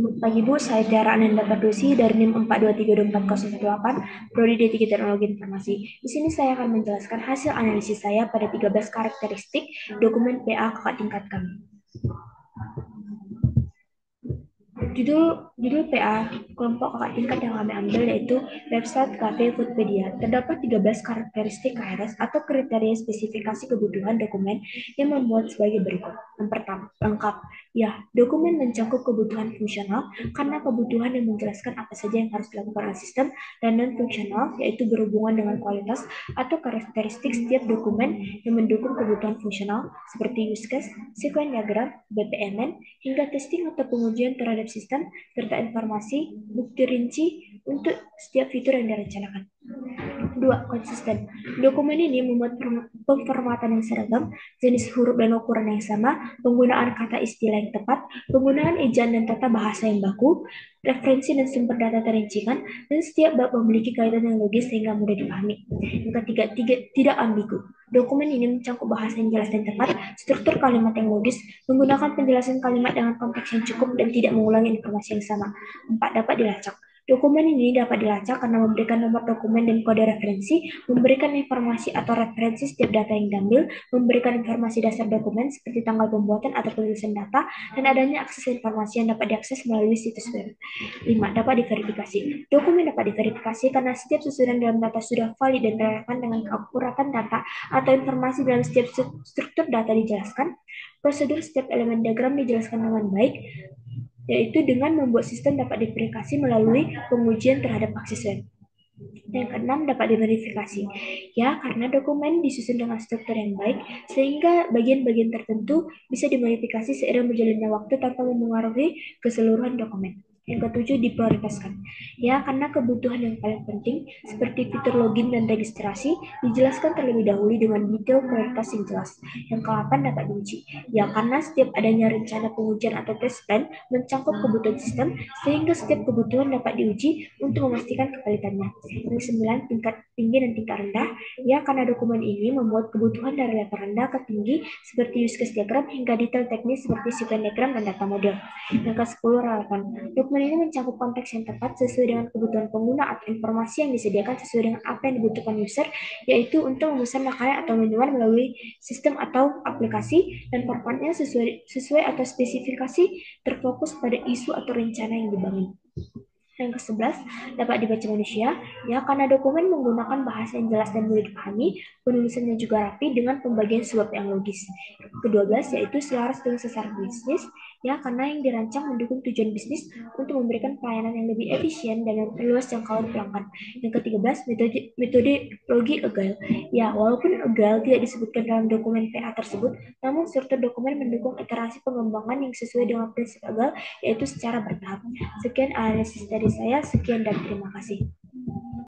Selamat pagi Bu, saya Tiara Ananda Pardusi dari NIM 423240118, Prodi D3 Teknologi Informasi. Di sini saya akan menjelaskan hasil analisis saya pada 13 karakteristik dokumen PA kakak tingkat kami. Judul PA kelompok kakak tingkat yang kami ambil yaitu website Cafe Foodpedia. Terdapat 13 karakteristik KRS atau kriteria spesifikasi kebutuhan dokumen yang membuat sebagai berikut. Yang pertama, lengkap. Ya, dokumen mencakup kebutuhan fungsional karena kebutuhan yang menjelaskan apa saja yang harus dilakukan oleh sistem, dan non-fungsional yaitu berhubungan dengan kualitas atau karakteristik setiap dokumen yang mendukung kebutuhan fungsional seperti use case, sequence diagram, BPMN, hingga testing atau pengujian terhadap sistem, serta informasi bukti rinci untuk setiap fitur yang direncanakan. Dua, konsisten. Dokumen ini memuat pemformatan yang seragam, jenis huruf dan ukuran yang sama, penggunaan kata istilah yang tepat, penggunaan ejaan dan tata bahasa yang baku, referensi dan sumber data terincikan, dan setiap bab memiliki kaitan yang logis sehingga mudah dipahami. Yang ketiga, tidak ambigu. Dokumen ini mencakup bahasa yang jelas dan tepat, struktur kalimat yang logis, menggunakan penjelasan kalimat dengan konteks yang cukup dan tidak mengulangi informasi yang sama. Empat, dapat dilacak. Dokumen ini dapat dilacak karena memberikan nomor dokumen dan kode referensi, memberikan informasi atau referensi setiap data yang diambil, memberikan informasi dasar dokumen seperti tanggal pembuatan atau penulisan data, dan adanya akses informasi yang dapat diakses melalui situs web. 5. Dapat diverifikasi. Dokumen dapat diverifikasi karena setiap susunan dalam data sudah valid dan relevan dengan keakuratan data atau informasi dalam setiap struktur data dijelaskan. Prosedur setiap elemen diagram dijelaskan dengan baik, yaitu dengan membuat sistem dapat diverifikasi melalui pengujian terhadap akses web. Yang keenam, dapat diverifikasi. Ya, karena dokumen disusun dengan struktur yang baik, sehingga bagian-bagian tertentu bisa dimodifikasi seiring berjalannya waktu tanpa memengaruhi keseluruhan dokumen. Yang ketujuh, diprioritaskan. Ya, karena kebutuhan yang paling penting, seperti fitur login dan registrasi, dijelaskan terlebih dahulu dengan detail prioritas yang jelas. Yang ke-8, dapat diuji. Ya, karena setiap adanya rencana pengujian atau test plan mencangkup kebutuhan sistem, sehingga setiap kebutuhan dapat diuji untuk memastikan kevalidannya. Yang 9, tingkat tinggi dan tingkat rendah. Ya, karena dokumen ini memuat kebutuhan dari level rendah ke tinggi seperti use case diagram hingga detail teknis seperti sequence diagram dan data model. Yang ke-10, relevan. Dokumen ini mencakup konteks yang tepat sesuai dengan kebutuhan pengguna atau informasi yang disediakan sesuai dengan apa yang dibutuhkan user, yaitu untuk memesan makanan atau minuman melalui sistem atau aplikasi, dan formatnya sesuai atau spesifikasi terfokus pada isu atau rencana yang dibangun. Yang ke-11, dapat dibaca manusia, ya karena dokumen menggunakan bahasa yang jelas dan mudah dipahami, penulisannya juga rapi dengan pembagian subbab yang logis. Ke-12, yaitu selaras dengan sasaran bisnis, ya karena yang dirancang mendukung tujuan bisnis untuk memberikan pelayanan yang lebih efisien dan memperluas jangkauan pelanggan. Yang ke-13, metodologi Agile. Ya, walaupun Agile tidak disebutkan dalam dokumen PA tersebut, namun struktur dokumen mendukung iterasi pengembangan yang sesuai dengan prinsip Agile, yaitu secara bertahap. Sekian analisis dari saya, sekian dan terima kasih.